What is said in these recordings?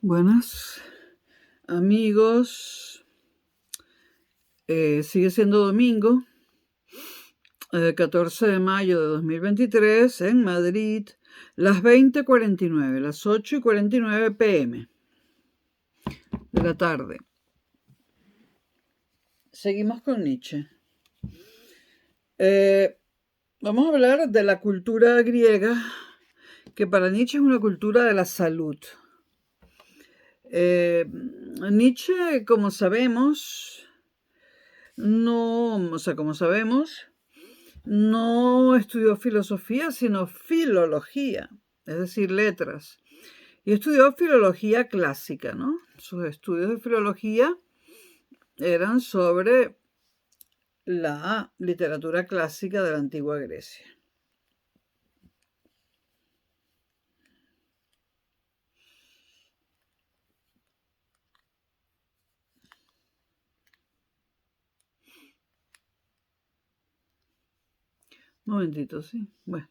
Buenas amigos, sigue siendo domingo, 14 de mayo de 2023 en Madrid, las 20:49, las 8:49 p.m. de la tarde. Seguimos con Nietzsche. Vamos a hablar de la cultura griega, que para Nietzsche es una cultura de la salud. Nietzsche, como sabemos, no estudió filosofía, sino filología, es decir, letras. Y estudió filología clásica, ¿no? Sus estudios de filología eran sobre la literatura clásica de la antigua Grecia. Un momentito, sí. Bueno.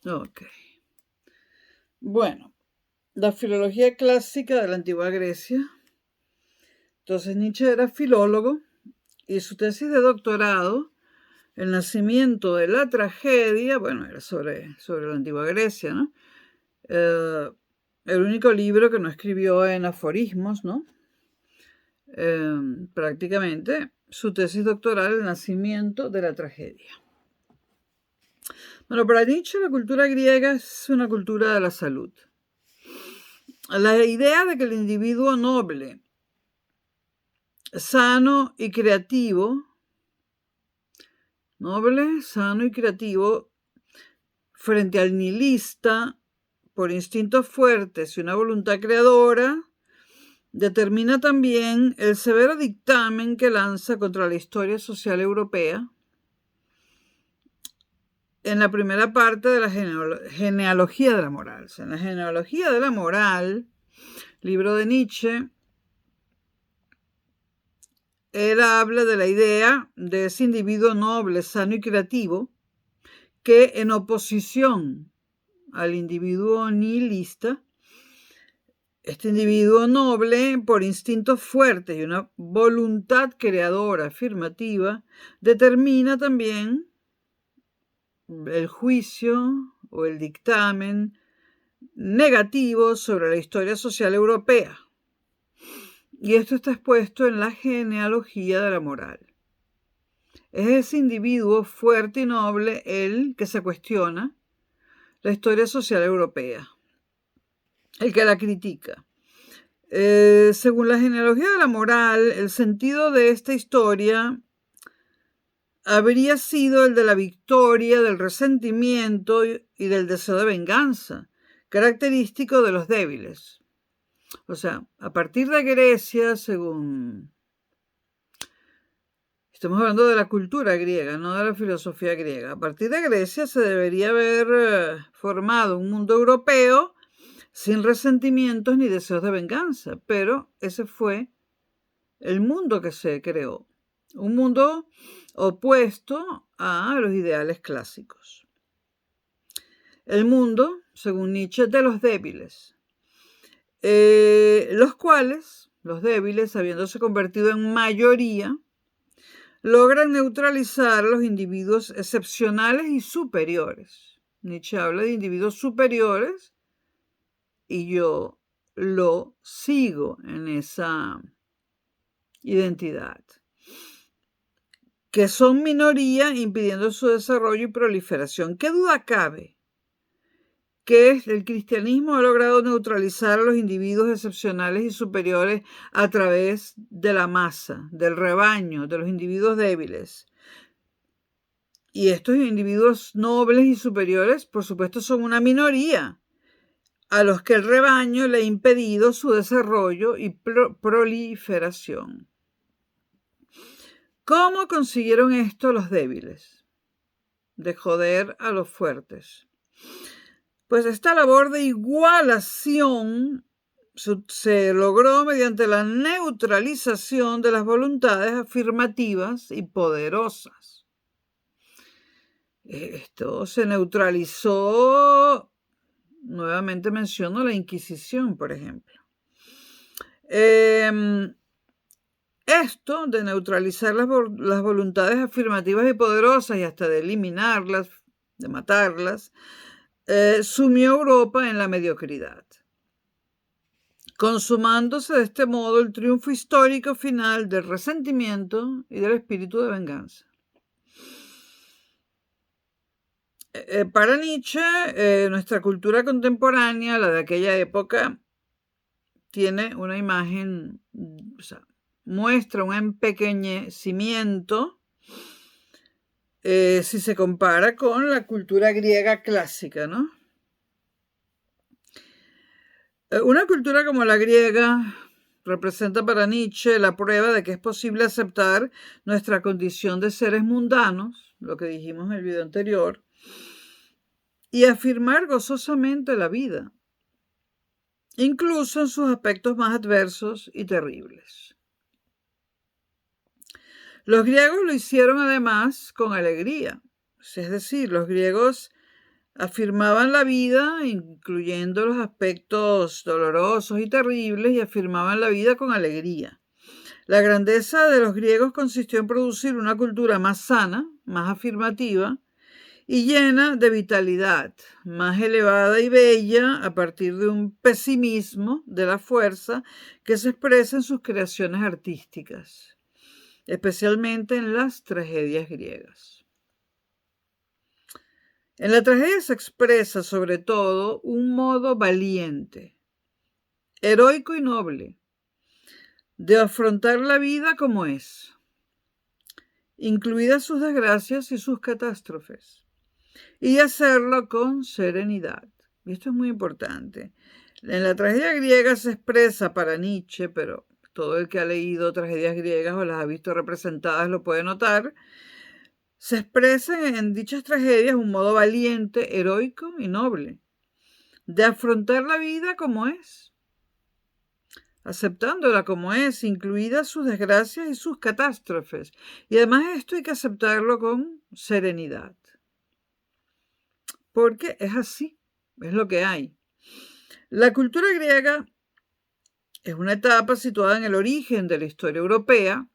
Ok. Bueno, la filología clásica de la antigua Grecia. Entonces Nietzsche era filólogo y su tesis de doctorado, El nacimiento de la tragedia, bueno, era sobre la antigua Grecia, ¿no? El único libro que no escribió en aforismos, ¿no? Prácticamente su tesis doctoral, El nacimiento de la tragedia. Bueno, para Nietzsche la cultura griega es una cultura de la salud. La idea de que el individuo noble, sano y creativo, frente al nihilista, por instintos fuertes y una voluntad creadora, determina también el severo dictamen que lanza contra la historia social europea en la primera parte de la genealogía de la moral. O sea, en la genealogía de la moral, libro de Nietzsche, él habla de la idea de ese individuo noble, sano y creativo, que en oposición al individuo nihilista, este individuo noble, por instintos fuertes y una voluntad creadora afirmativa, determina también el juicio o el dictamen negativo sobre la historia social europea. Y esto está expuesto en la genealogía de la moral. Es ese individuo fuerte y noble el que se cuestiona la historia social europea, el que la critica. Según la genealogía de la moral, el sentido de esta historia habría sido el de la victoria, del resentimiento y del deseo de venganza, característico de los débiles. O sea, a partir de Grecia, según... Estamos hablando de la cultura griega, no de la filosofía griega. A partir de Grecia se debería haber formado un mundo europeo sin resentimientos ni deseos de venganza, pero ese fue el mundo que se creó, un mundo opuesto a los ideales clásicos. El mundo, según Nietzsche, de los débiles, los cuales, los débiles, habiéndose convertido en mayoría, logran neutralizar a los individuos excepcionales y superiores. Nietzsche habla de individuos superiores y yo lo sigo en esa identidad, que son minoría impidiendo su desarrollo y proliferación. ¿Qué duda cabe que el cristianismo ha logrado neutralizar a los individuos excepcionales y superiores a través de la masa, del rebaño, de los individuos débiles? Y estos individuos nobles y superiores, por supuesto, son una minoría a los que el rebaño le ha impedido su desarrollo y proliferación. ¿Cómo consiguieron esto los débiles? De joder a los fuertes. Pues esta labor de igualación se logró mediante la neutralización de las voluntades afirmativas y poderosas. Esto se neutralizó, nuevamente menciono la Inquisición, por ejemplo. Esto de neutralizar las voluntades afirmativas y poderosas y hasta de eliminarlas, de matarlas, sumió a Europa en la mediocridad, consumándose de este modo el triunfo histórico final del resentimiento y del espíritu de venganza. Para Nietzsche, nuestra cultura contemporánea, la de aquella época, tiene una imagen, o sea, muestra un empequeñecimiento si se compara con la cultura griega clásica, ¿no? Una cultura como la griega representa para Nietzsche la prueba de que es posible aceptar nuestra condición de seres mundanos, lo que dijimos en el video anterior, y afirmar gozosamente la vida, incluso en sus aspectos más adversos y terribles. Los griegos lo hicieron además con alegría, es decir, los griegos afirmaban la vida, incluyendo los aspectos dolorosos y terribles, y afirmaban la vida con alegría. La grandeza de los griegos consistió en producir una cultura más sana, más afirmativa y llena de vitalidad, más elevada y bella a partir de un pesimismo de la fuerza que se expresa en sus creaciones artísticas, especialmente en las tragedias griegas. En la tragedia se expresa sobre todo un modo valiente, heroico y noble de afrontar la vida como es, incluidas sus desgracias y sus catástrofes, y hacerlo con serenidad. Y esto es muy importante. En la tragedia griega se expresa para Nietzsche, pero todo el que ha leído tragedias griegas o las ha visto representadas lo puede notar, se expresa en dichas tragedias un modo valiente, heroico y noble de afrontar la vida como es, aceptándola como es, incluidas sus desgracias y sus catástrofes. Y además esto hay que aceptarlo con serenidad, porque es así, es lo que hay. La cultura griega es una etapa situada en el origen de la historia europea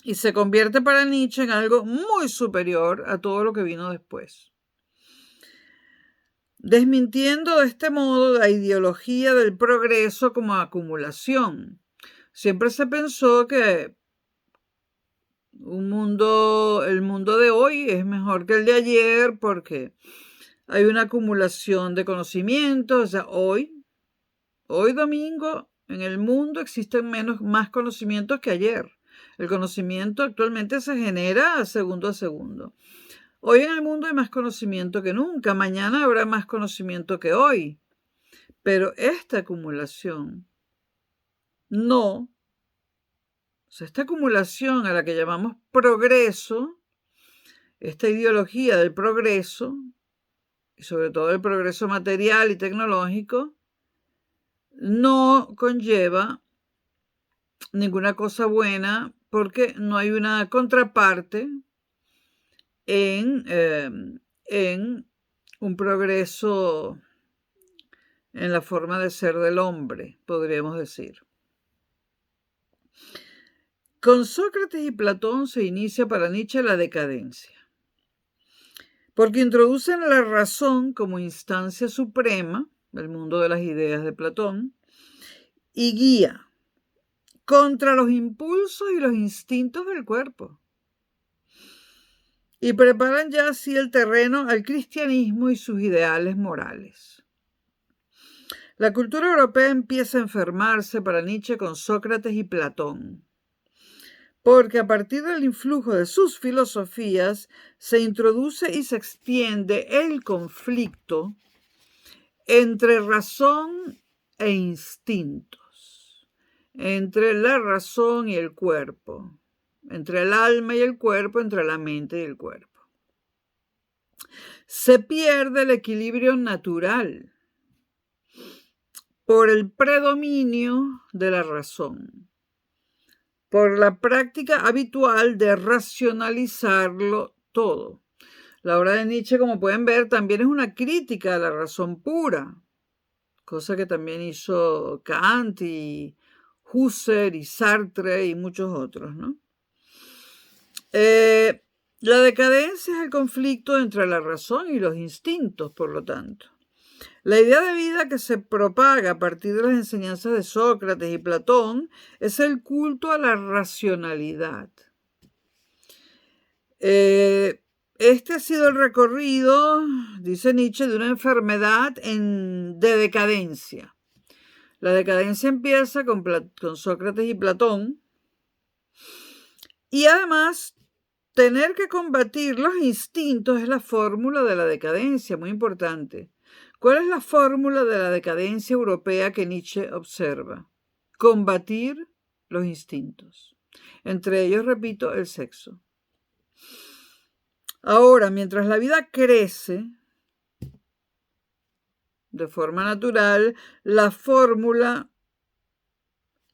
y se convierte para Nietzsche en algo muy superior a todo lo que vino después, desmintiendo de este modo la ideología del progreso como acumulación. Siempre se pensó que el mundo de hoy es mejor que el de ayer porque hay una acumulación de conocimientos. O sea, hoy domingo, en el mundo existen más conocimientos que ayer. El conocimiento actualmente se genera segundo a segundo. Hoy en el mundo hay más conocimiento que nunca. Mañana habrá más conocimiento que hoy. Pero esta acumulación esta acumulación a la que llamamos progreso, esta ideología del progreso, y sobre todo el progreso material y tecnológico, no conlleva ninguna cosa buena porque no hay una contraparte en un progreso en la forma de ser del hombre, podríamos decir. Con Sócrates y Platón se inicia para Nietzsche la decadencia, porque introducen la razón como instancia suprema, el mundo de las ideas de Platón, y guía contra los impulsos y los instintos del cuerpo. Y preparan ya así el terreno al cristianismo y sus ideales morales. La cultura europea empieza a enfermarse para Nietzsche con Sócrates y Platón, porque a partir del influjo de sus filosofías se introduce y se extiende el conflicto entre razón e instintos, entre la razón y el cuerpo, entre el alma y el cuerpo, entre la mente y el cuerpo. Se pierde el equilibrio natural por el predominio de la razón, por la práctica habitual de racionalizarlo todo, La obra de Nietzsche, como pueden ver, también es una crítica a la razón pura, cosa que también hizo Kant y Husserl y Sartre y muchos otros, ¿no? La decadencia es el conflicto entre la razón y los instintos, por lo tanto. La idea de vida que se propaga a partir de las enseñanzas de Sócrates y Platón es el culto a la racionalidad. Este ha sido el recorrido, dice Nietzsche, de una enfermedad de decadencia. La decadencia empieza con Sócrates y Platón, y además tener que combatir los instintos es la fórmula de la decadencia, muy importante. ¿Cuál es la fórmula de la decadencia europea que Nietzsche observa? Combatir los instintos. Entre ellos, repito, el sexo. Ahora, mientras la vida crece de forma natural, la fórmula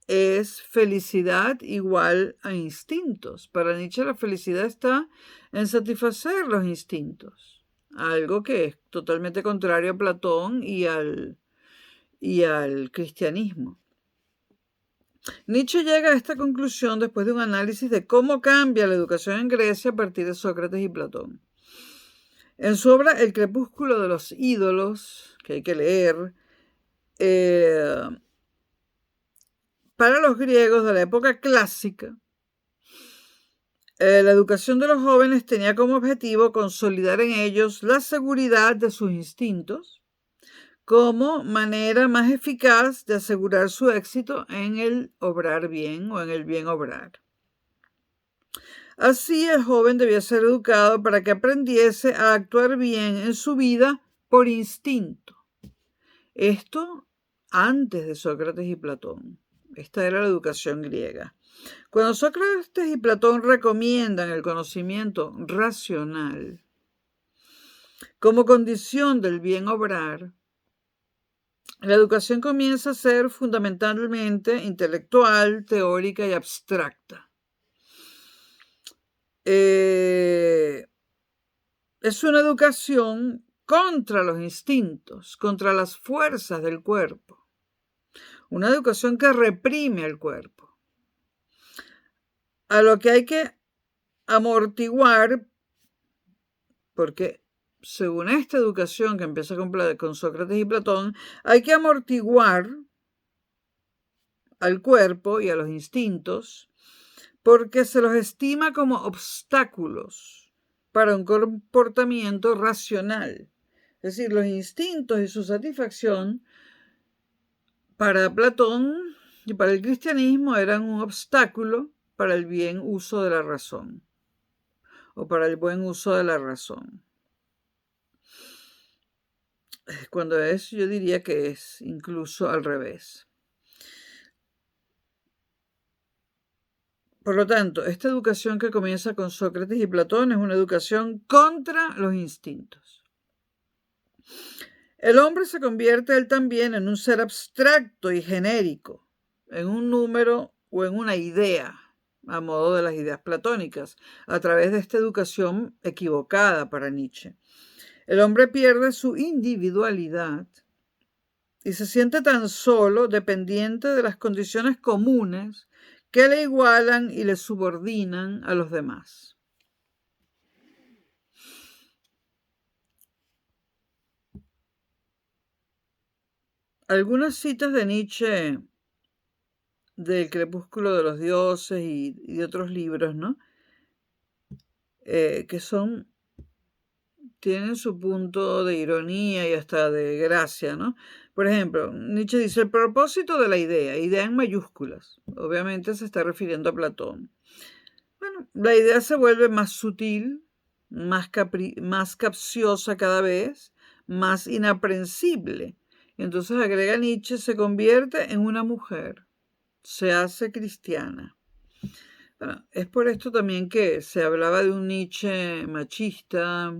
es felicidad igual a instintos. Para Nietzsche la felicidad está en satisfacer los instintos, algo que es totalmente contrario a Platón y al cristianismo. Nietzsche llega a esta conclusión después de un análisis de cómo cambia la educación en Grecia a partir de Sócrates y Platón. En su obra El crepúsculo de los ídolos, que hay que leer, para los griegos de la época clásica, la educación de los jóvenes tenía como objetivo consolidar en ellos la seguridad de sus instintos como manera más eficaz de asegurar su éxito en el obrar bien o en el bien obrar. Así, el joven debía ser educado para que aprendiese a actuar bien en su vida por instinto. Esto antes de Sócrates y Platón. Esta era la educación griega. Cuando Sócrates y Platón recomiendan el conocimiento racional como condición del bien obrar, la educación comienza a ser fundamentalmente intelectual, teórica y abstracta. Es una educación contra los instintos, contra las fuerzas del cuerpo. Una educación que reprime al cuerpo. A lo que hay que amortiguar, porque según esta educación que empieza con Sócrates y Platón, hay que amortiguar al cuerpo y a los instintos porque se los estima como obstáculos para un comportamiento racional. Es decir, los instintos y su satisfacción para Platón y para el cristianismo eran un obstáculo para el bien uso de la razón o para el buen uso de la razón. Cuando yo diría que es incluso al revés. Por lo tanto, esta educación que comienza con Sócrates y Platón es una educación contra los instintos. El hombre se convierte él también en un ser abstracto y genérico, en un número o en una idea, a modo de las ideas platónicas, a través de esta educación equivocada para Nietzsche. El hombre pierde su individualidad y se siente tan solo, dependiente de las condiciones comunes que le igualan y le subordinan a los demás. Algunas citas de Nietzsche del Crepúsculo de los Dioses y de otros libros, ¿no? Que tienen su punto de ironía y hasta de gracia, ¿no? Por ejemplo, Nietzsche dice, el propósito de la idea en mayúsculas, obviamente se está refiriendo a Platón. Bueno, la idea se vuelve más sutil, más capciosa cada vez, más inaprensible. Y entonces agrega Nietzsche, se convierte en una mujer, se hace cristiana. Bueno, es por esto también que se hablaba de un Nietzsche machista,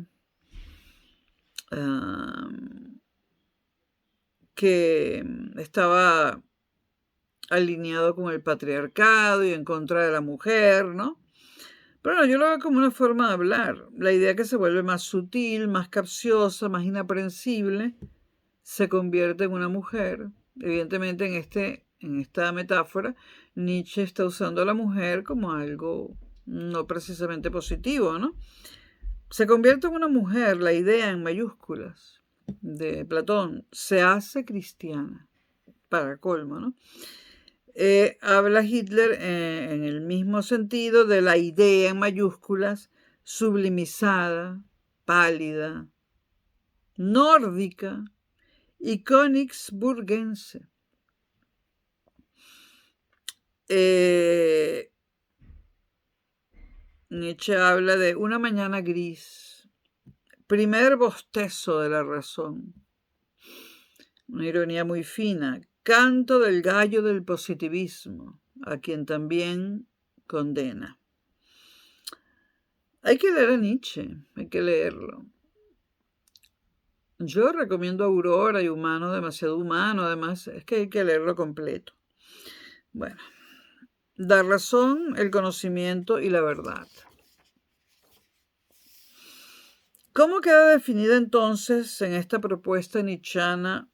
que estaba alineado con el patriarcado y en contra de la mujer, ¿no? Pero no, yo lo veo como una forma de hablar. La idea que se vuelve más sutil, más capciosa, más inaprensible, se convierte en una mujer. Evidentemente en esta metáfora, Nietzsche está usando a la mujer como algo no precisamente positivo, ¿no? Se convierte en una mujer, la idea en mayúsculas de Platón, se hace cristiana, para colmo, ¿no? Habla Hitler en el mismo sentido de la idea en mayúsculas, sublimizada, pálida, nórdica y königsburgense. Nietzsche habla de una mañana gris, primer bostezo de la razón, una ironía muy fina, canto del gallo del positivismo, a quien también condena. Hay que leer a Nietzsche, hay que leerlo. Yo recomiendo Aurora y Humano, demasiado humano, además es que hay que leerlo completo. Bueno, la razón, el conocimiento y la verdad. ¿Cómo queda definida entonces en esta propuesta nietzscheana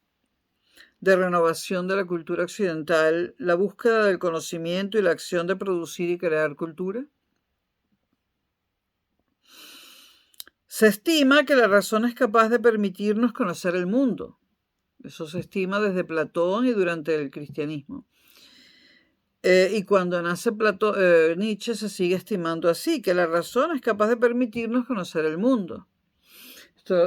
de renovación de la cultura occidental la búsqueda del conocimiento y la acción de producir y crear cultura? Se estima que la razón es capaz de permitirnos conocer el mundo. Eso se estima desde Platón y durante el cristianismo. Y cuando nace Nietzsche se sigue estimando así, que la razón es capaz de permitirnos conocer el mundo.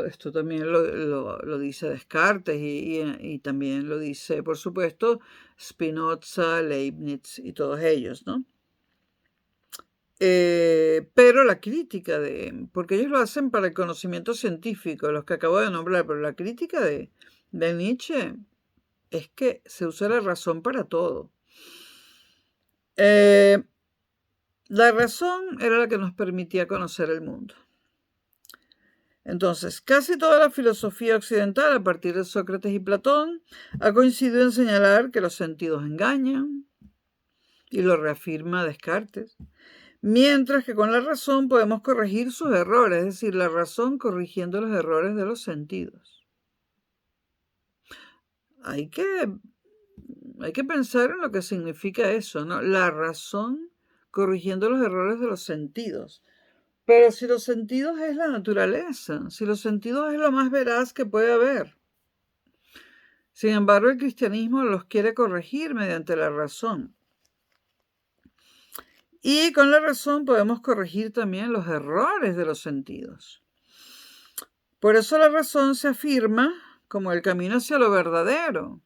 Esto también lo dice Descartes y también lo dice, por supuesto, Spinoza, Leibniz y todos ellos, ¿no? Pero la crítica porque ellos lo hacen para el conocimiento científico, los que acabo de nombrar, pero la crítica de Nietzsche es que se usa la razón para todo. La razón era la que nos permitía conocer el mundo. Entonces, casi toda la filosofía occidental, a partir de Sócrates y Platón, ha coincidido en señalar que los sentidos engañan, y lo reafirma Descartes, mientras que con la razón podemos corregir sus errores, es decir, la razón corrigiendo los errores de los sentidos. Hay que pensar en lo que significa eso, ¿no? La razón corrigiendo los errores de los sentidos. Pero si los sentidos es la naturaleza, si los sentidos es lo más veraz que puede haber. Sin embargo, el cristianismo los quiere corregir mediante la razón. Y con la razón podemos corregir también los errores de los sentidos. Por eso la razón se afirma como el camino hacia lo verdadero,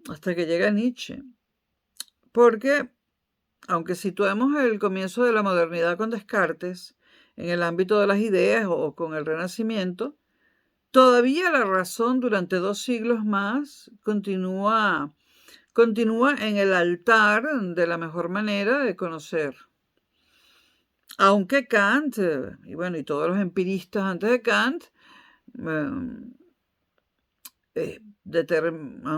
hasta que llega Nietzsche. Porque, aunque situemos el comienzo de la modernidad con Descartes en el ámbito de las ideas o con el Renacimiento, todavía la razón durante 2 siglos más continúa en el altar de la mejor manera de conocer. Aunque Kant, y todos los empiristas antes de Kant,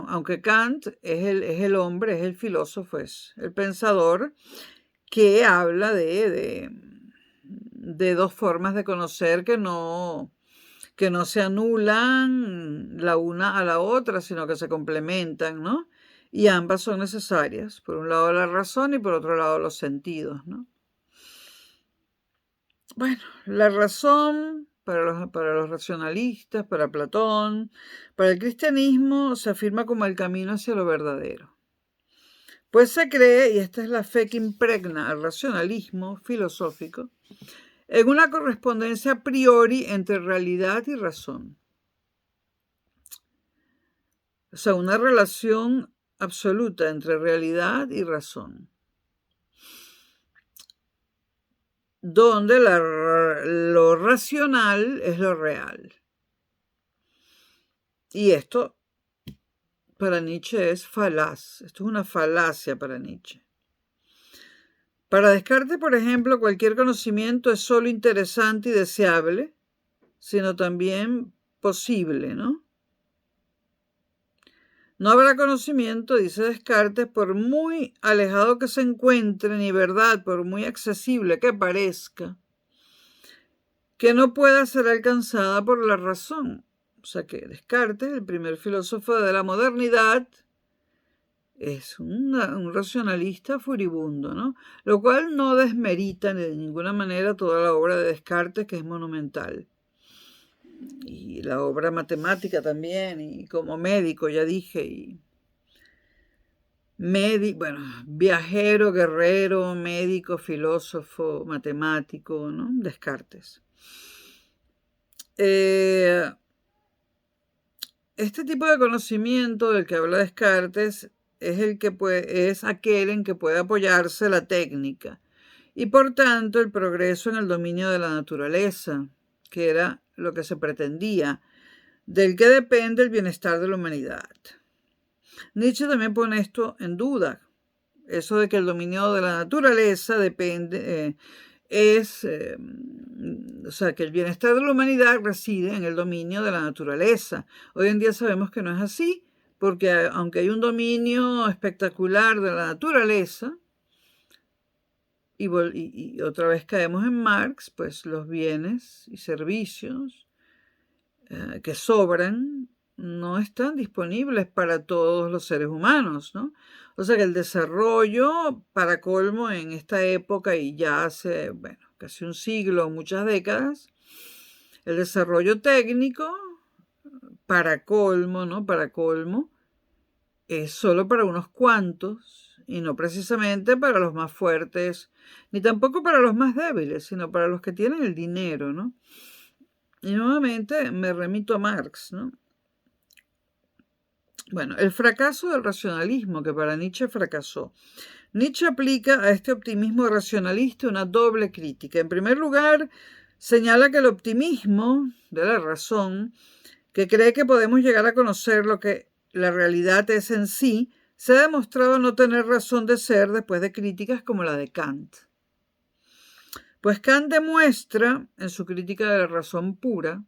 aunque Kant es el hombre, es el filósofo, es el pensador que habla de 2 formas de conocer que no se anulan la una a la otra, sino que se complementan, ¿no? Y ambas son necesarias. Por un lado la razón y por otro lado los sentidos, ¿no? Bueno, la razón para los racionalistas, para Platón, para el cristianismo se afirma como el camino hacia lo verdadero. Pues se cree, y esta es la fe que impregna al racionalismo filosófico, en una correspondencia a priori entre realidad y razón. O sea, una relación absoluta entre realidad y razón, donde lo racional es lo real. Y esto para Nietzsche es falaz. Esto es una falacia para Nietzsche. Para Descartes, por ejemplo, cualquier conocimiento es solo interesante y deseable, sino también posible, ¿no? No habrá conocimiento, dice Descartes, por muy alejado que se encuentre, ni verdad, por muy accesible que parezca, que no pueda ser alcanzada por la razón. O sea que Descartes, el primer filósofo de la modernidad, es un racionalista furibundo, ¿no? Lo cual no desmerita de ninguna manera toda la obra de Descartes, que es monumental. Y la obra matemática también, y como médico, ya dije, y bueno, viajero, guerrero, médico, filósofo, matemático, ¿no? Descartes. Este tipo de conocimiento del que habla Descartes es aquel en que puede apoyarse la técnica y por tanto el progreso en el dominio de la naturaleza, que era lo que se pretendía, del que depende el bienestar de la humanidad. Nietzsche también pone esto en duda, eso de que el dominio de la naturaleza depende, o sea, que el bienestar de la humanidad reside en el dominio de la naturaleza. Hoy en día sabemos que no es así, porque aunque hay un dominio espectacular de la naturaleza, y otra vez caemos en Marx, pues los bienes y servicios que sobran no están disponibles para todos los seres humanos, ¿no? O sea que el desarrollo, para colmo, en esta época y ya hace, bueno, casi un siglo, muchas décadas, el desarrollo técnico, para colmo, ¿no? Para colmo, es solo para unos cuantos y no precisamente para los más fuertes, ni tampoco para los más débiles, sino para los que tienen el dinero, ¿no? Y nuevamente me remito a Marx, ¿no? Bueno, el fracaso del racionalismo, que para Nietzsche fracasó. Nietzsche aplica a este optimismo racionalista una doble crítica. En primer lugar, señala que el optimismo de la razón, que cree que podemos llegar a conocer lo que la realidad es en sí, se ha demostrado no tener razón de ser después de críticas como la de Kant. Pues Kant demuestra, en su crítica de la razón pura,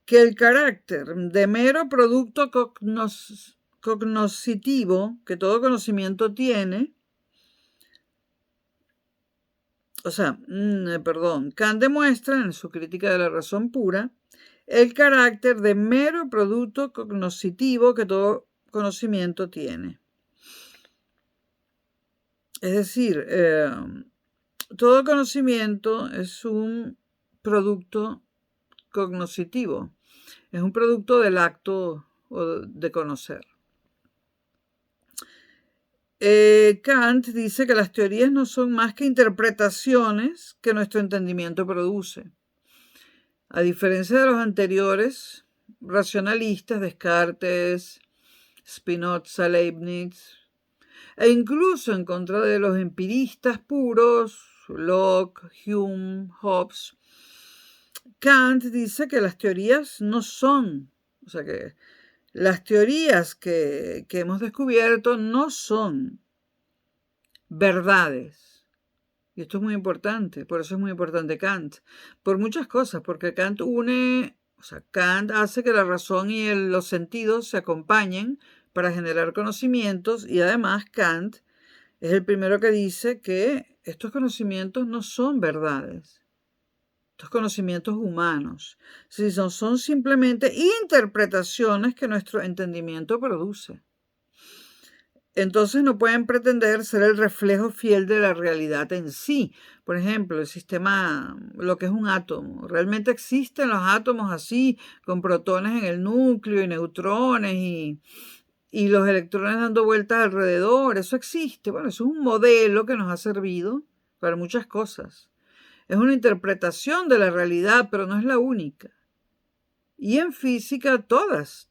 que el carácter de mero producto cognoscitivo que todo conocimiento tiene, Kant demuestra en su crítica de la razón pura el carácter de mero producto cognoscitivo que todo conocimiento tiene. Es decir, todo conocimiento es un producto cognoscitivo, es un producto del acto de conocer. Kant dice que las teorías no son más que interpretaciones que nuestro entendimiento produce. A diferencia de los anteriores racionalistas, Descartes, Spinoza, Leibniz, e incluso en contra de los empiristas puros, Locke, Hume, Hobbes, Kant dice que las teorías no son, o sea que las teorías que hemos descubierto no son verdades. Y esto es muy importante, por eso es muy importante Kant, por muchas cosas, porque Kant Kant hace que la razón y los sentidos se acompañen para generar conocimientos, y además Kant es el primero que dice que estos conocimientos no son verdades, estos conocimientos humanos, son simplemente interpretaciones que nuestro entendimiento produce. Entonces no pueden pretender ser el reflejo fiel de la realidad en sí. Por ejemplo, el sistema, lo que es un átomo. ¿Realmente existen los átomos así, con protones en el núcleo y neutrones y los electrones dando vueltas alrededor? Eso existe. Bueno, eso es un modelo que nos ha servido para muchas cosas. Es una interpretación de la realidad, pero no es la única. Y en física todas,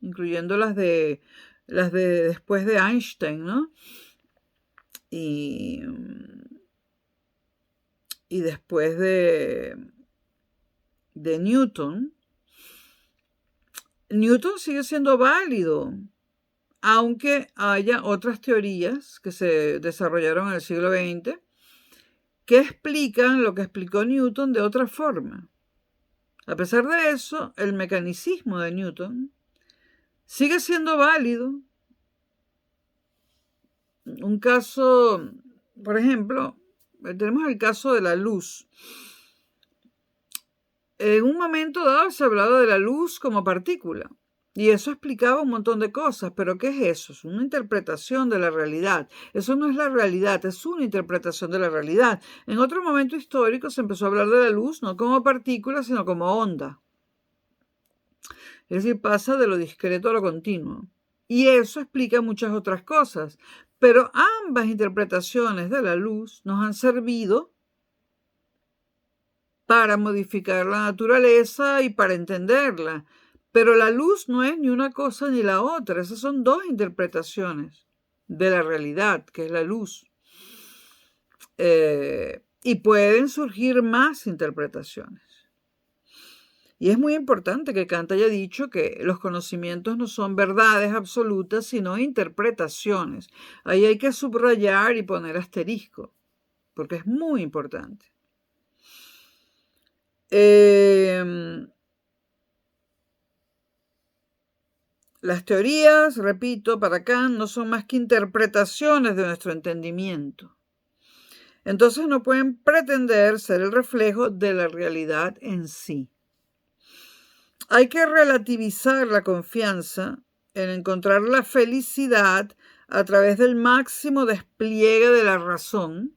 incluyendo las de después de Einstein, ¿no? Y después de Newton. Newton sigue siendo válido, aunque haya otras teorías que se desarrollaron en el siglo XX que explican lo que explicó Newton de otra forma. A pesar de eso, el mecanicismo de Newton Sigue siendo válido. Un caso, por ejemplo, tenemos el caso de la luz. En un momento dado se hablaba de la luz como partícula. Y eso explicaba un montón de cosas, pero ¿qué es eso? Es una interpretación de la realidad. Eso no es la realidad, es una interpretación de la realidad. En otro momento histórico se empezó a hablar de la luz no como partícula, sino como onda. Es decir, pasa de lo discreto a lo continuo. Y eso explica muchas otras cosas. Pero ambas interpretaciones de la luz nos han servido para modificar la naturaleza y para entenderla. Pero la luz no es ni una cosa ni la otra. Esas son dos interpretaciones de la realidad, que es la luz. Y pueden surgir más interpretaciones. Y es muy importante que Kant haya dicho que los conocimientos no son verdades absolutas, sino interpretaciones. Ahí hay que subrayar y poner asterisco, porque es muy importante. Las teorías, repito, para Kant no son más que interpretaciones de nuestro entendimiento. Entonces no pueden pretender ser el reflejo de la realidad en sí. Hay que relativizar la confianza en encontrar la felicidad a través del máximo despliegue de la razón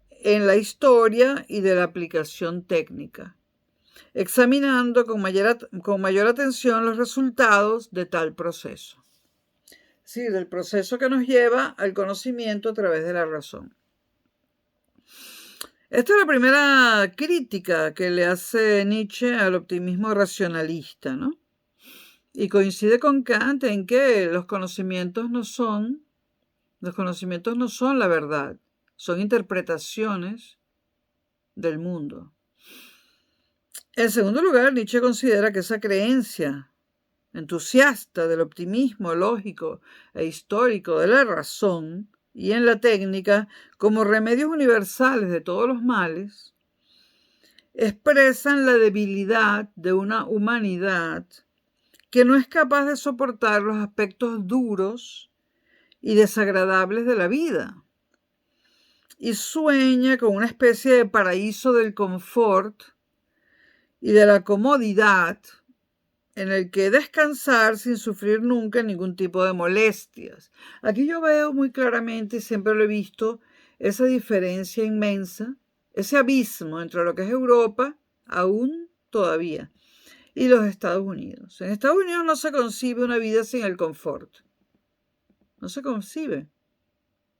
en la historia y de la aplicación técnica, examinando con mayor atención los resultados de tal proceso. Sí, del proceso que nos lleva al conocimiento a través de la razón. Esta es la primera crítica que le hace Nietzsche al optimismo racionalista, ¿no? Y coincide con Kant en que los conocimientos no son la verdad, son interpretaciones del mundo. En segundo lugar, Nietzsche considera que esa creencia entusiasta del optimismo lógico e histórico de la razón y en la técnica como remedios universales de todos los males, expresan la debilidad de una humanidad que no es capaz de soportar los aspectos duros y desagradables de la vida y sueña con una especie de paraíso del confort y de la comodidad en el que descansar sin sufrir nunca ningún tipo de molestias. Aquí yo veo muy claramente, y siempre lo he visto, esa diferencia inmensa, ese abismo entre lo que es Europa, aún todavía, y los Estados Unidos. En Estados Unidos no se concibe una vida sin el confort. No se concibe.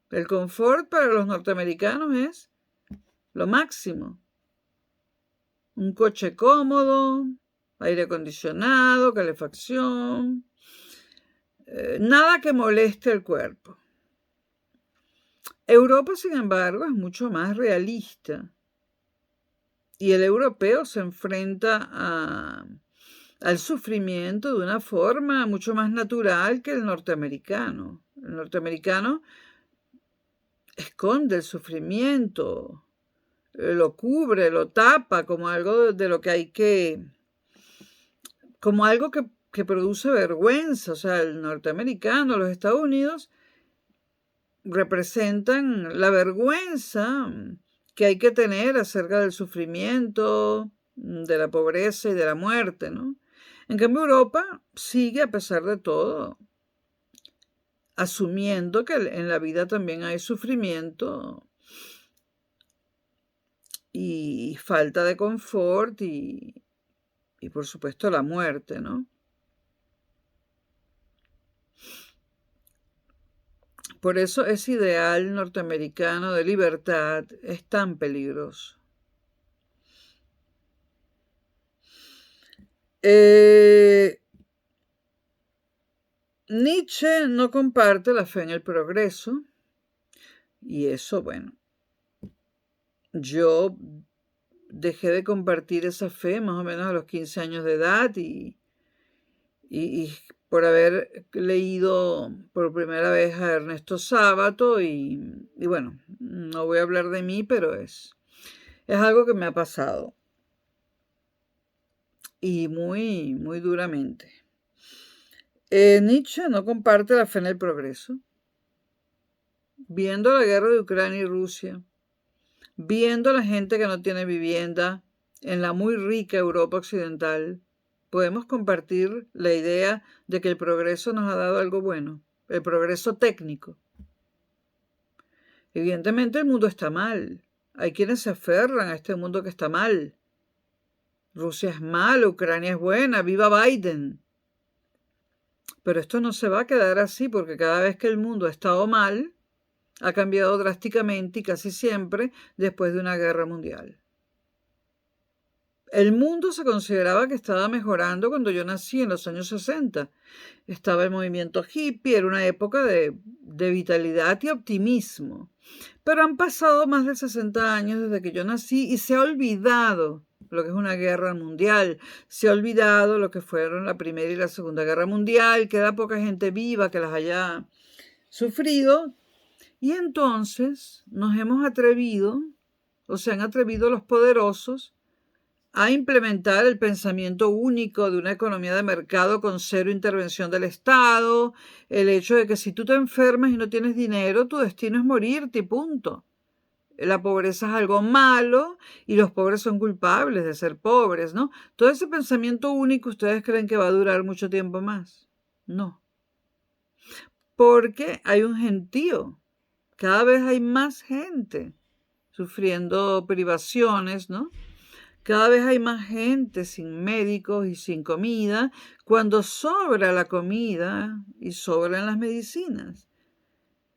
El confort para los norteamericanos es lo máximo. Un coche cómodo, aire acondicionado, calefacción, nada que moleste el cuerpo. Europa, sin embargo, es mucho más realista. Y el europeo se enfrenta al sufrimiento de una forma mucho más natural que el norteamericano. El norteamericano esconde el sufrimiento, lo cubre, lo tapa como algo de lo que hay que, como algo que produce vergüenza. O sea, el norteamericano, los Estados Unidos representan la vergüenza que hay que tener acerca del sufrimiento, de la pobreza y de la muerte, ¿no? En cambio, Europa sigue, a pesar de todo, asumiendo que en la vida también hay sufrimiento y falta de confort y por supuesto la muerte, ¿no? Por eso ese ideal norteamericano de libertad es tan peligroso. Nietzsche no comparte la fe en el progreso y eso, bueno, yo dejé de compartir esa fe más o menos a los 15 años de edad y por haber leído por primera vez a Ernesto Sábato y bueno, no voy a hablar de mí, pero es algo que me ha pasado y muy, muy duramente. Nietzsche no comparte la fe en el progreso. Viendo la guerra de Ucrania y Rusia, viendo la gente que no tiene vivienda en la muy rica Europa occidental, podemos compartir la idea de que el progreso nos ha dado algo bueno, el progreso técnico. Evidentemente el mundo está mal. Hay quienes se aferran a este mundo que está mal. Rusia es mala, Ucrania es buena, viva Biden. Pero esto no se va a quedar así porque cada vez que el mundo ha estado mal, ha cambiado drásticamente y casi siempre después de una guerra mundial. El mundo se consideraba que estaba mejorando cuando yo nací en los años 60. Estaba el movimiento hippie, era una época de vitalidad y optimismo. Pero han pasado más de 60 años desde que yo nací y se ha olvidado lo que es una guerra mundial, se ha olvidado lo que fueron la Primera y la Segunda Guerra Mundial, queda poca gente viva que las haya sufrido, y entonces nos hemos atrevido, o se han atrevido los poderosos, a implementar el pensamiento único de una economía de mercado con cero intervención del Estado, el hecho de que si tú te enfermas y no tienes dinero, tu destino es morirte y punto. La pobreza es algo malo y los pobres son culpables de ser pobres, ¿no? Todo ese pensamiento único, ¿ustedes creen que va a durar mucho tiempo más? No. Porque hay un gentío. Cada vez hay más gente sufriendo privaciones, ¿no? Cada vez hay más gente sin médicos y sin comida, cuando sobra la comida y sobran las medicinas.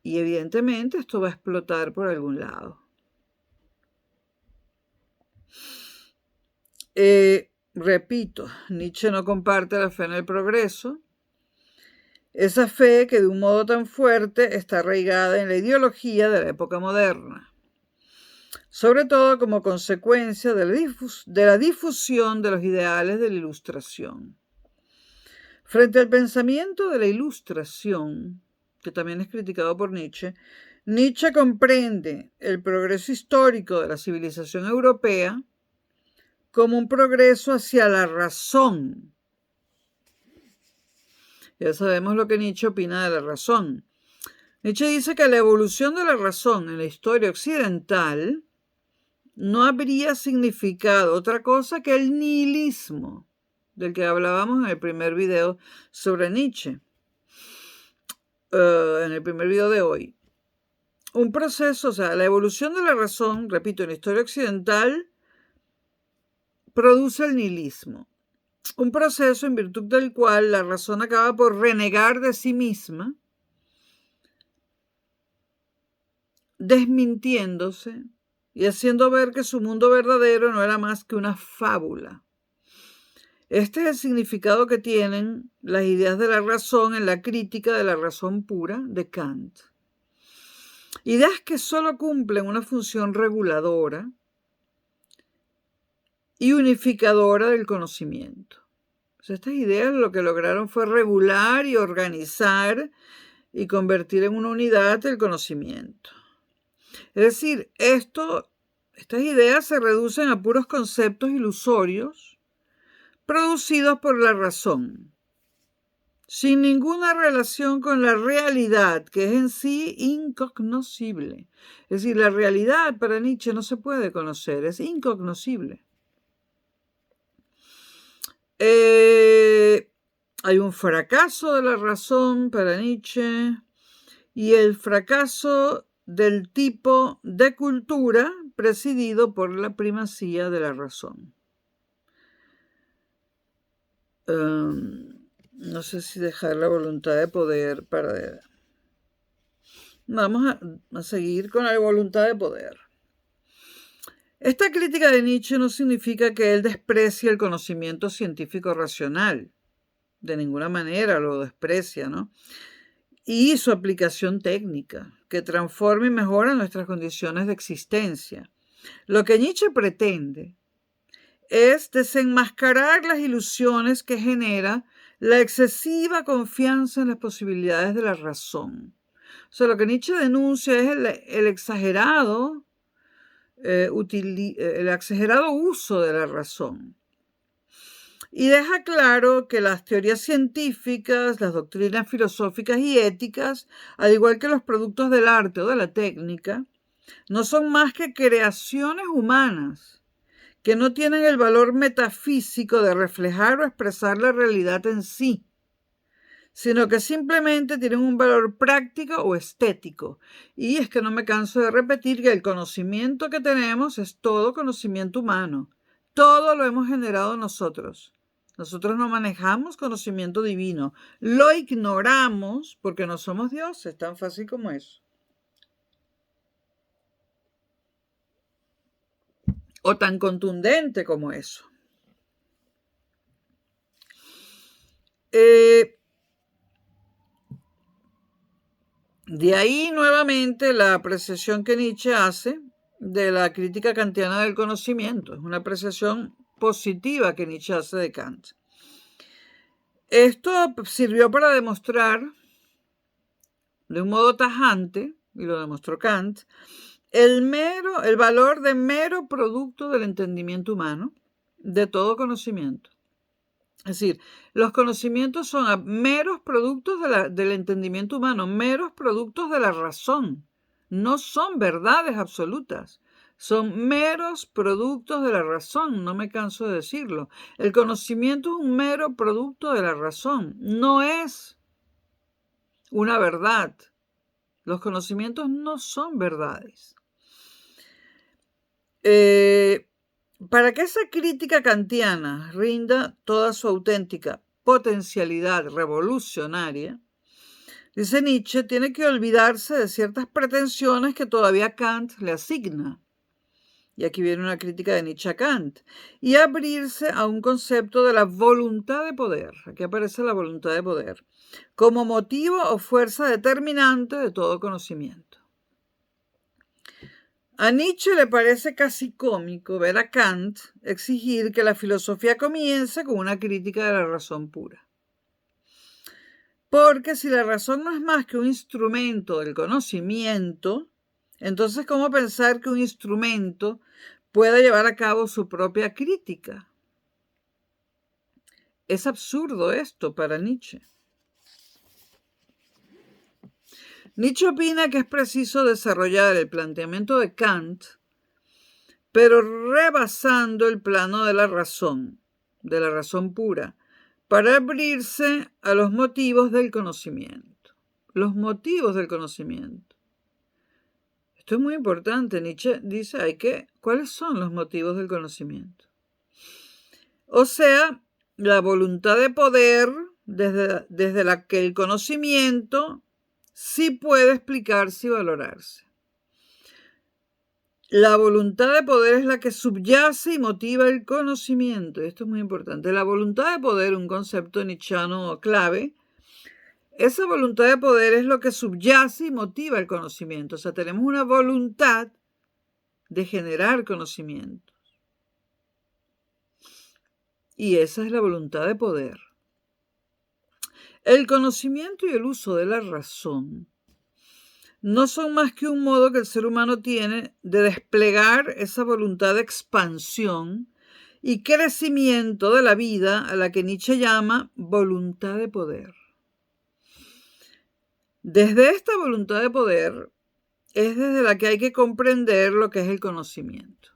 Y evidentemente esto va a explotar por algún lado. Repito, Nietzsche no comparte la fe en el progreso. Esa fe que de un modo tan fuerte está arraigada en la ideología de la época moderna, sobre todo como consecuencia de la difusión de los ideales de la Ilustración. Frente al pensamiento de la Ilustración, que también es criticado por Nietzsche, Nietzsche comprende el progreso histórico de la civilización europea como un progreso hacia la razón. Ya sabemos lo que Nietzsche opina de la razón. Nietzsche dice que la evolución de la razón en la historia occidental no habría significado otra cosa que el nihilismo, del que hablábamos en el primer video sobre Nietzsche, en el primer video de hoy. Un proceso, o sea, la evolución de la razón, repito, en la historia occidental, produce el nihilismo. Un proceso en virtud del cual la razón acaba por renegar de sí misma, desmintiéndose y haciendo ver que su mundo verdadero no era más que una fábula. Este es el significado que tienen las ideas de la razón en la crítica de la razón pura de Kant. Ideas que solo cumplen una función reguladora y unificadora del conocimiento. Estas ideas lo que lograron fue regular y organizar y convertir en una unidad el conocimiento. Es decir, estas ideas se reducen a puros conceptos ilusorios producidos por la razón, sin ninguna relación con la realidad, que es en sí incognoscible. Es decir, la realidad para Nietzsche no se puede conocer, es incognoscible. Hay un fracaso de la razón para Nietzsche y el fracaso del tipo de cultura presidido por la primacía de la razón. No sé si dejar la voluntad de poder para... Vamos a seguir con la voluntad de poder. Esta crítica de Nietzsche no significa que él desprecie el conocimiento científico racional. De ninguna manera lo desprecia, ¿no? Y su aplicación técnica, que transforma y mejora nuestras condiciones de existencia. Lo que Nietzsche pretende es desenmascarar las ilusiones que genera la excesiva confianza en las posibilidades de la razón. O sea, lo que Nietzsche denuncia es el exagerado uso de la razón. Y deja claro que las teorías científicas, las doctrinas filosóficas y éticas, al igual que los productos del arte o de la técnica, no son más que creaciones humanas que no tienen el valor metafísico de reflejar o expresar la realidad en sí, sino que simplemente tienen un valor práctico o estético. Y es que no me canso de repetir que el conocimiento que tenemos es todo conocimiento humano. Todo lo hemos generado nosotros. Nosotros no manejamos conocimiento divino. Lo ignoramos porque no somos dioses, tan fácil como eso. O tan contundente como eso. De ahí nuevamente la apreciación que Nietzsche hace de la crítica kantiana del conocimiento. Es una apreciación positiva que Nietzsche hace de Kant. Esto sirvió para demostrar de un modo tajante, y lo demostró Kant, el valor de mero producto del entendimiento humano, de todo conocimiento. Es decir, los conocimientos son meros productos del entendimiento humano, meros productos de la razón. No son verdades absolutas, son meros productos de la razón, no me canso de decirlo. El conocimiento es un mero producto de la razón, no es una verdad. Los conocimientos no son verdades. Para que esa crítica kantiana rinda toda su auténtica potencialidad revolucionaria, dice Nietzsche, tiene que olvidarse de ciertas pretensiones que todavía Kant le asigna. Y aquí viene una crítica de Nietzsche a Kant. Y abrirse a un concepto de la voluntad de poder. Aquí aparece la voluntad de poder. Como motivo o fuerza determinante de todo conocimiento. A Nietzsche le parece casi cómico ver a Kant exigir que la filosofía comience con una crítica de la razón pura. Porque si la razón no es más que un instrumento del conocimiento, entonces ¿cómo pensar que un instrumento pueda llevar a cabo su propia crítica? Es absurdo esto para Nietzsche. Nietzsche opina que es preciso desarrollar el planteamiento de Kant, pero rebasando el plano de la razón pura, para abrirse a los motivos del conocimiento. Los motivos del conocimiento. Esto es muy importante. Nietzsche dice, ¿cuáles son los motivos del conocimiento? O sea, la voluntad de poder desde la que el conocimiento sí puede explicarse y valorarse. La voluntad de poder es la que subyace y motiva el conocimiento. Esto es muy importante. La voluntad de poder, un concepto nietzscheano clave, esa voluntad de poder es lo que subyace y motiva el conocimiento. O sea, tenemos una voluntad de generar conocimiento. Y esa es la voluntad de poder. El conocimiento y el uso de la razón no son más que un modo que el ser humano tiene de desplegar esa voluntad de expansión y crecimiento de la vida a la que Nietzsche llama voluntad de poder. Desde esta voluntad de poder es desde la que hay que comprender lo que es el conocimiento.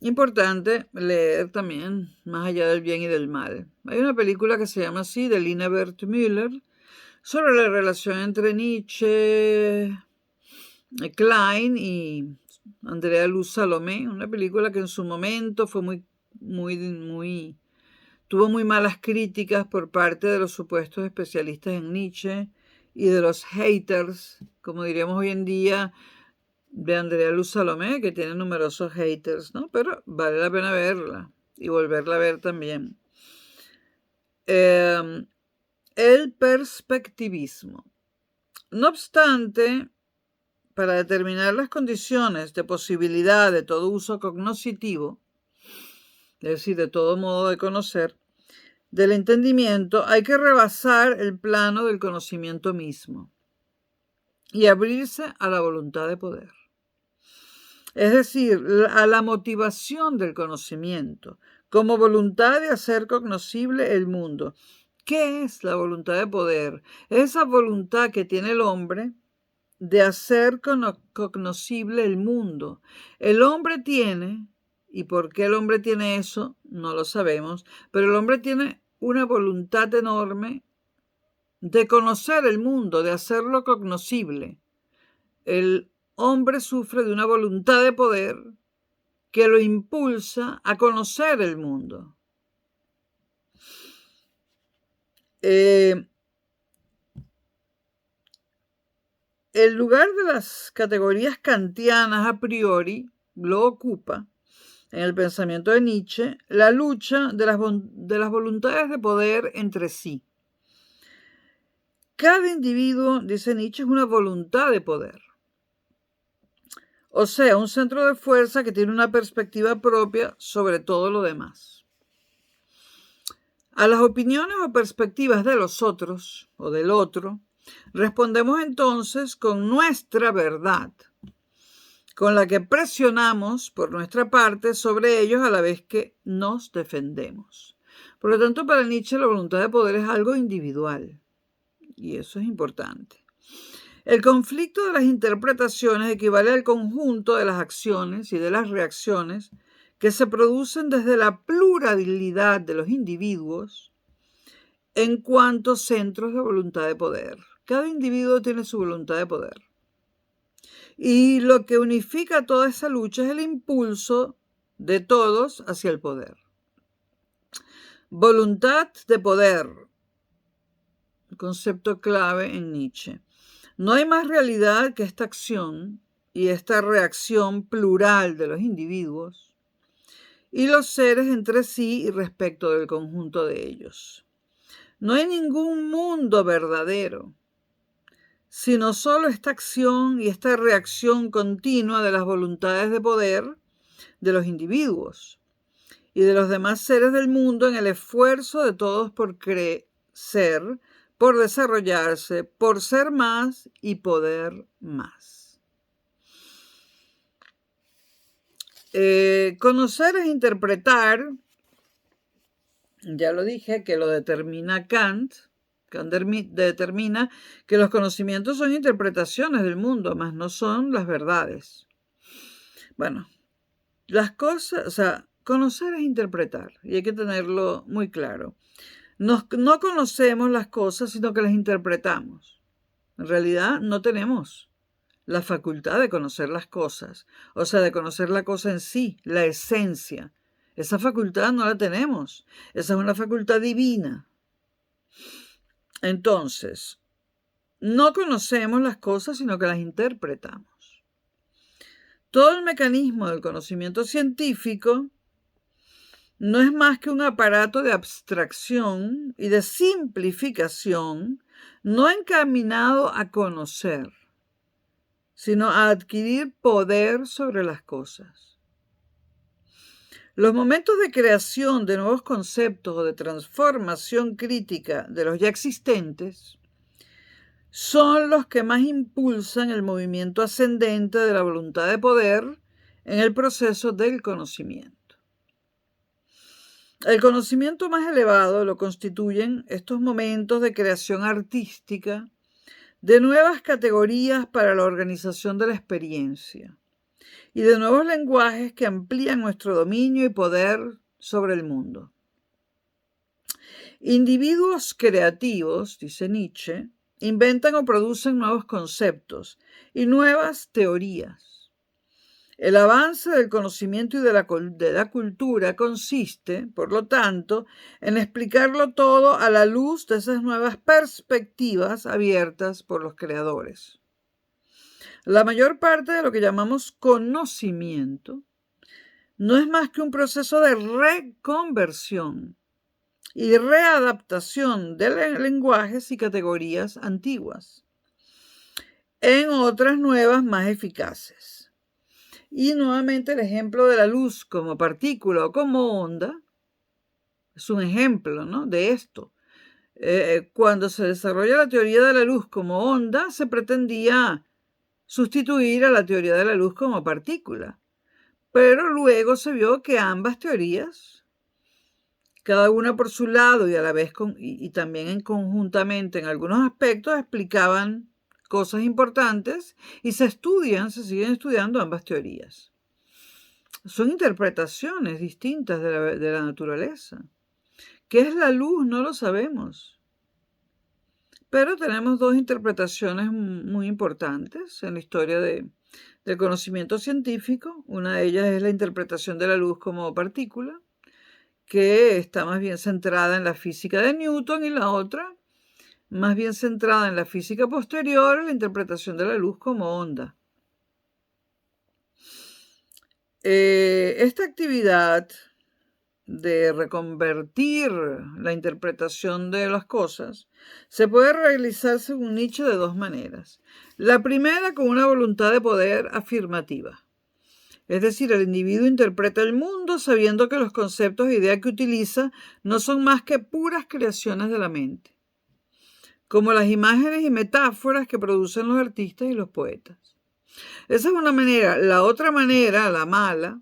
Importante leer también Más allá del bien y del mal. Hay una película que se llama así, de Lina Wertmüller, sobre la relación entre Nietzsche, Klein y Andrea Luz Salomé, una película que en su momento fue tuvo muy malas críticas por parte de los supuestos especialistas en Nietzsche y de los haters, como diríamos hoy en día, de Andrea Luz Salomé, que tiene numerosos haters, ¿no? Pero vale la pena verla y volverla a ver también. El perspectivismo. No obstante, para determinar las condiciones de posibilidad de todo uso cognoscitivo, es decir, de todo modo de conocer, del entendimiento, hay que rebasar el plano del conocimiento mismo y abrirse a la voluntad de poder. es decir, a la motivación del conocimiento, como voluntad de hacer cognoscible el mundo. ¿Qué es la voluntad de poder? Esa voluntad que tiene el hombre de hacer cognoscible el mundo. El hombre tiene, y por qué el hombre tiene eso, no lo sabemos, pero el hombre tiene una voluntad enorme de conocer el mundo, de hacerlo cognoscible. El hombre sufre de una voluntad de poder que lo impulsa a conocer el mundo. El lugar de las categorías kantianas a priori lo ocupa, en el pensamiento de Nietzsche, la lucha de las voluntades de poder entre sí. Cada individuo, dice Nietzsche, es una voluntad de poder. O sea, un centro de fuerza que tiene una perspectiva propia sobre todo lo demás. A las opiniones o perspectivas de los otros o del otro, respondemos entonces con nuestra verdad, con la que presionamos por nuestra parte sobre ellos a la vez que nos defendemos. Por lo tanto, para Nietzsche la voluntad de poder es algo individual, y eso es importante. El conflicto de las interpretaciones equivale al conjunto de las acciones y de las reacciones que se producen desde la pluralidad de los individuos en cuanto centros de voluntad de poder. Cada individuo tiene su voluntad de poder. Y lo que unifica toda esa lucha es el impulso de todos hacia el poder. Voluntad de poder, concepto clave en Nietzsche. No hay más realidad que esta acción y esta reacción plural de los individuos y los seres entre sí y respecto del conjunto de ellos. No hay ningún mundo verdadero, sino solo esta acción y esta reacción continua de las voluntades de poder de los individuos y de los demás seres del mundo en el esfuerzo de todos por crecer, por desarrollarse, por ser más y poder más. Conocer es interpretar, ya lo dije, que lo determina Kant. Kant determina que los conocimientos son interpretaciones del mundo, mas no son las verdades. Bueno, las cosas, o sea, conocer es interpretar, y hay que tenerlo muy claro. No conocemos las cosas, sino que las interpretamos. En realidad no tenemos la facultad de conocer las cosas, o sea, de conocer la cosa en sí, la esencia. Esa facultad no la tenemos. Esa es una facultad divina. Entonces, no conocemos las cosas, sino que las interpretamos. Todo el mecanismo del conocimiento científico no es más que un aparato de abstracción y de simplificación no encaminado a conocer, sino a adquirir poder sobre las cosas. Los momentos de creación de nuevos conceptos o de transformación crítica de los ya existentes son los que más impulsan el movimiento ascendente de la voluntad de poder en el proceso del conocimiento. El conocimiento más elevado lo constituyen estos momentos de creación artística de nuevas categorías para la organización de la experiencia y de nuevos lenguajes que amplían nuestro dominio y poder sobre el mundo. Individuos creativos, dice Nietzsche, inventan o producen nuevos conceptos y nuevas teorías. El avance del conocimiento y de la cultura consiste, por lo tanto, en explicarlo todo a la luz de esas nuevas perspectivas abiertas por los creadores. La mayor parte de lo que llamamos conocimiento no es más que un proceso de reconversión y readaptación de lenguajes y categorías antiguas en otras nuevas más eficaces. Y nuevamente el ejemplo de la luz como partícula o como onda es un ejemplo, ¿no?, de esto. Cuando se desarrolla la teoría de la luz como onda, se pretendía sustituir a la teoría de la luz como partícula. Pero luego se vio que ambas teorías, cada una por su lado y a la vez y también conjuntamente en algunos aspectos, explicaban cosas importantes y se siguen estudiando ambas teorías. Son interpretaciones distintas de la naturaleza. ¿Qué es la luz? No lo sabemos. Pero tenemos dos interpretaciones muy importantes en la historia del conocimiento científico. Una de ellas es la interpretación de la luz como partícula, que está más bien centrada en la física de Newton, y la otra más bien centrada en la física posterior, en la interpretación de la luz como onda. Esta actividad de reconvertir la interpretación de las cosas se puede realizar según Nietzsche de dos maneras. La primera, con una voluntad de poder afirmativa. Es decir, el individuo interpreta el mundo sabiendo que los conceptos e ideas que utiliza no son más que puras creaciones de la mente, como las imágenes y metáforas que producen los artistas y los poetas. Esa es una manera. La otra manera, la mala,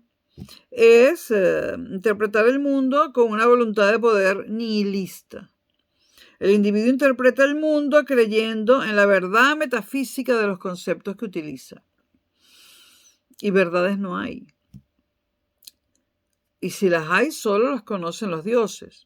es interpretar el mundo con una voluntad de poder nihilista. El individuo interpreta el mundo creyendo en la verdad metafísica de los conceptos que utiliza. Y verdades no hay. Y si las hay, solo las conocen los dioses.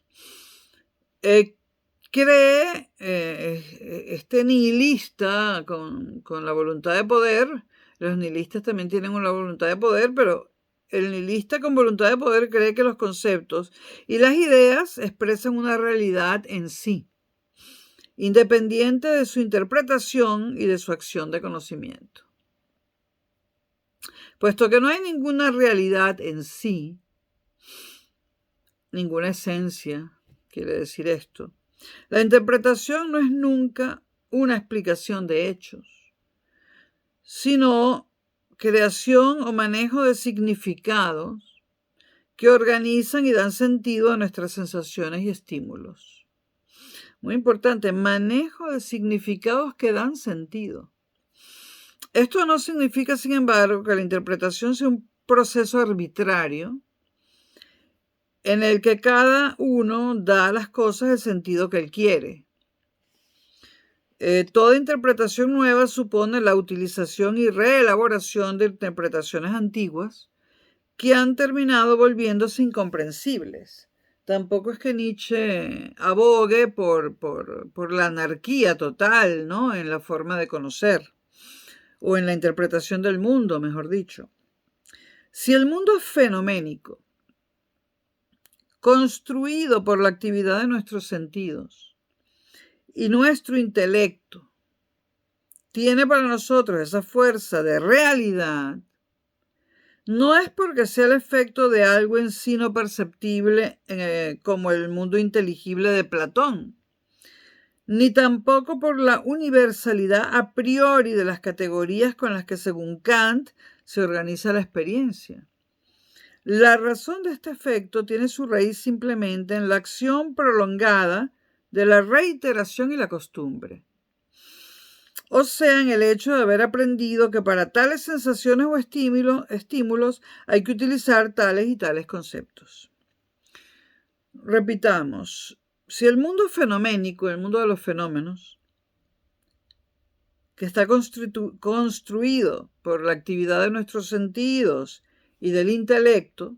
Cree este nihilista con la voluntad de poder. Los nihilistas también tienen una voluntad de poder, pero el nihilista con voluntad de poder cree que los conceptos y las ideas expresan una realidad en sí, independiente de su interpretación y de su acción de conocimiento. Puesto que no hay ninguna realidad en sí, ninguna esencia, quiere decir esto, la interpretación no es nunca una explicación de hechos, sino creación o manejo de significados que organizan y dan sentido a nuestras sensaciones y estímulos. Muy importante, manejo de significados que dan sentido. Esto no significa, sin embargo, que la interpretación sea un proceso arbitrario en el que cada uno da a las cosas el sentido que él quiere. Toda interpretación nueva supone la utilización y reelaboración de interpretaciones antiguas que han terminado volviéndose incomprensibles. Tampoco es que Nietzsche abogue por la anarquía total, ¿no?, en la forma de conocer, o en la interpretación del mundo, mejor dicho. Si el mundo es fenoménico, construido por la actividad de nuestros sentidos, y nuestro intelecto tiene para nosotros esa fuerza de realidad, no es porque sea el efecto de algo en sí no perceptible como el mundo inteligible de Platón, ni tampoco por la universalidad a priori de las categorías con las que, según Kant, se organiza la experiencia. La razón de este efecto tiene su raíz simplemente en la acción prolongada de la reiteración y la costumbre. O sea, en el hecho de haber aprendido que para tales sensaciones o estímulos hay que utilizar tales y tales conceptos. Repitamos, si el mundo fenoménico, el mundo de los fenómenos, que está construido por la actividad de nuestros sentidos y del intelecto,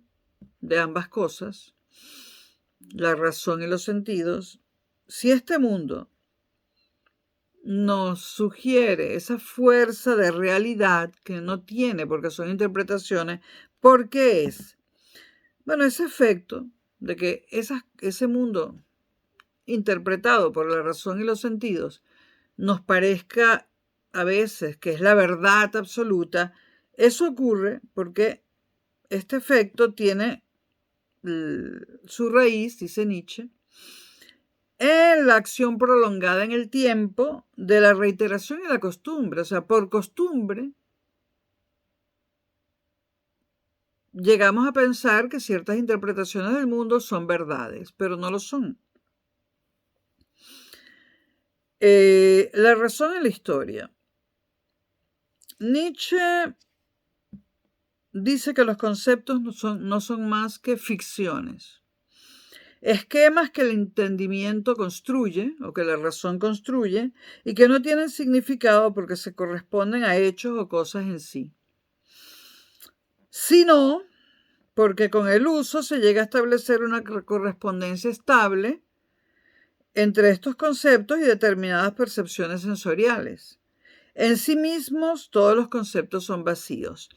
de ambas cosas, la razón y los sentidos, si este mundo nos sugiere esa fuerza de realidad que no tiene porque son interpretaciones, ¿por qué es? Bueno, ese efecto de que ese mundo interpretado por la razón y los sentidos nos parezca a veces que es la verdad absoluta, eso ocurre porque este efecto tiene su raíz, dice Nietzsche, en la acción prolongada en el tiempo de la reiteración y la costumbre. O sea, por costumbre llegamos a pensar que ciertas interpretaciones del mundo son verdades, pero no lo son. La razón en la historia. Nietzsche dice que los conceptos no son más que ficciones, esquemas que el entendimiento construye o que la razón construye y que no tienen significado porque se corresponden a hechos o cosas en sí, sino porque con el uso se llega a establecer una correspondencia estable entre estos conceptos y determinadas percepciones sensoriales. En sí mismos, todos los conceptos son vacíos.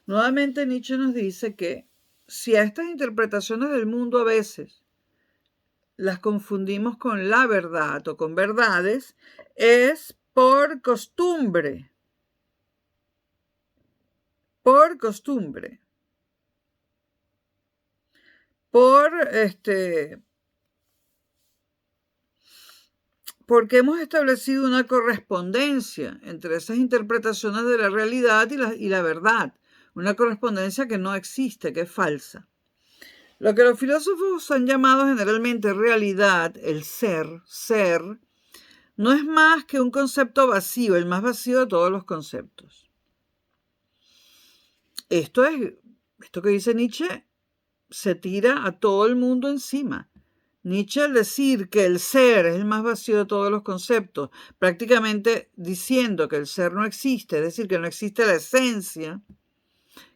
Nuevamente, Nietzsche nos dice que si a estas interpretaciones del mundo a veces las confundimos con la verdad o con verdades, es por costumbre. Por costumbre. Porque hemos establecido una correspondencia entre esas interpretaciones de la realidad y la verdad, una correspondencia que no existe, que es falsa. Lo que los filósofos han llamado generalmente realidad, el ser, no es más que un concepto vacío, el más vacío de todos los conceptos. Esto que dice Nietzsche se tira a todo el mundo encima. Nietzsche, al decir que el ser es el más vacío de todos los conceptos, prácticamente diciendo que el ser no existe, es decir, que no existe la esencia,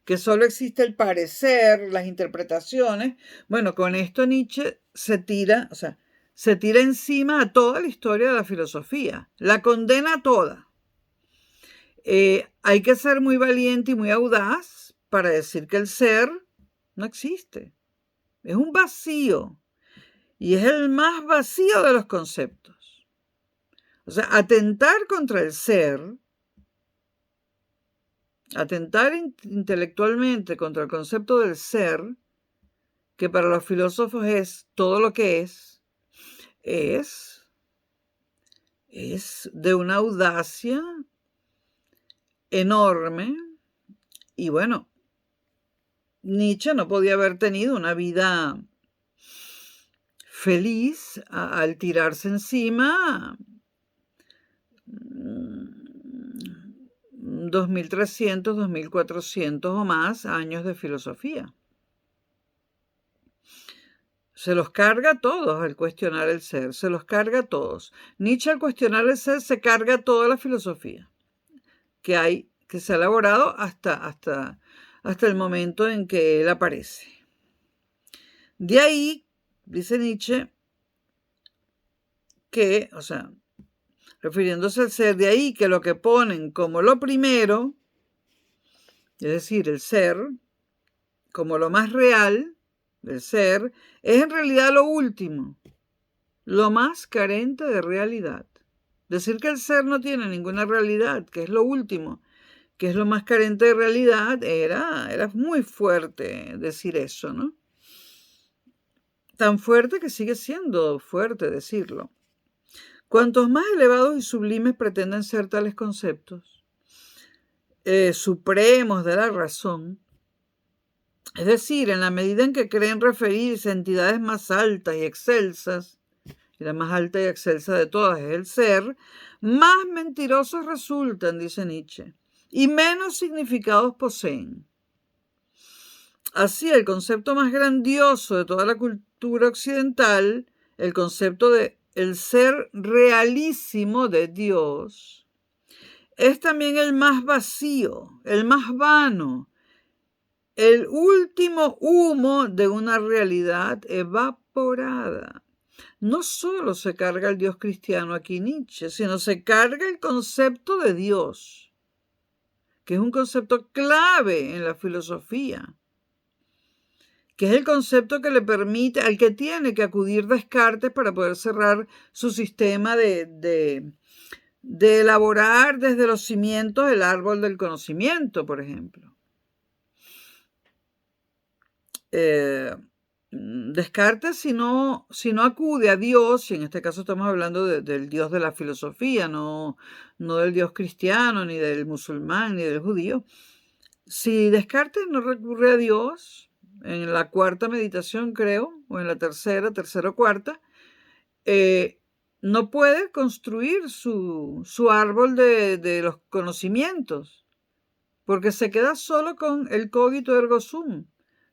que solo existe el parecer, las interpretaciones. Bueno, con esto Nietzsche se tira encima a toda la historia de la filosofía, la condena toda. Hay que ser muy valiente y muy audaz para decir que el ser no existe. Es un vacío. Y es el más vacío de los conceptos. O sea, atentar contra el ser, atentar intelectualmente contra el concepto del ser, que para los filósofos es todo lo que es de una audacia enorme. Y bueno, Nietzsche no podía haber tenido una vida feliz al tirarse encima 2.300, 2.400 o más años de filosofía. Se los carga a todos al cuestionar el ser, se los carga a todos. Nietzsche al cuestionar el ser se carga toda la filosofía que se ha elaborado hasta el momento en que él aparece. De ahí, dice Nietzsche, refiriéndose al ser, de ahí que lo que ponen como lo primero, es decir, el ser, como lo más real del ser, es en realidad lo último, lo más carente de realidad. Decir que el ser no tiene ninguna realidad, que es lo último, que es lo más carente de realidad, era muy fuerte decir eso, ¿no? Tan fuerte que sigue siendo fuerte decirlo. Cuantos más elevados y sublimes pretenden ser tales conceptos, supremos de la razón, es decir, en la medida en que creen referirse a entidades más altas y excelsas, y la más alta y excelsa de todas es el ser, más mentirosos resultan, dice Nietzsche, y menos significados poseen. Así, el concepto más grandioso de toda la cultura occidental, el concepto de el ser realísimo de Dios, es también el más vacío, el más vano, el último humo de una realidad evaporada. No solo se carga el Dios cristiano aquí Nietzsche, sino se carga el concepto de Dios, que es un concepto clave en la filosofía, que es el concepto que le permite, al que tiene que acudir Descartes para poder cerrar su sistema de elaborar desde los cimientos el árbol del conocimiento, por ejemplo. Descartes, si no acude a Dios, y en este caso estamos hablando del Dios de la filosofía, no del Dios cristiano, ni del musulmán, ni del judío. Si Descartes no recurre a Dios, en la cuarta meditación creo, o en la tercera o cuarta, no puede construir su árbol de los conocimientos. porque se queda solo con el cogito ergo sum.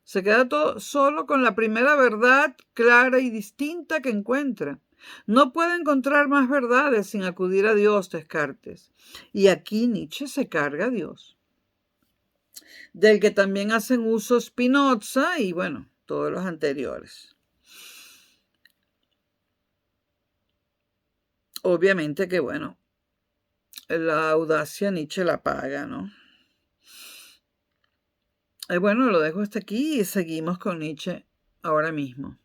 Se queda solo con la primera verdad clara y distinta que encuentra. No puede encontrar más verdades sin acudir a Dios, Descartes. Y aquí Nietzsche se carga a Dios, del que también hacen uso Spinoza y, bueno, todos los anteriores. Obviamente que, bueno, la audacia Nietzsche la paga, ¿no? Bueno, lo dejo hasta aquí y seguimos con Nietzsche ahora mismo.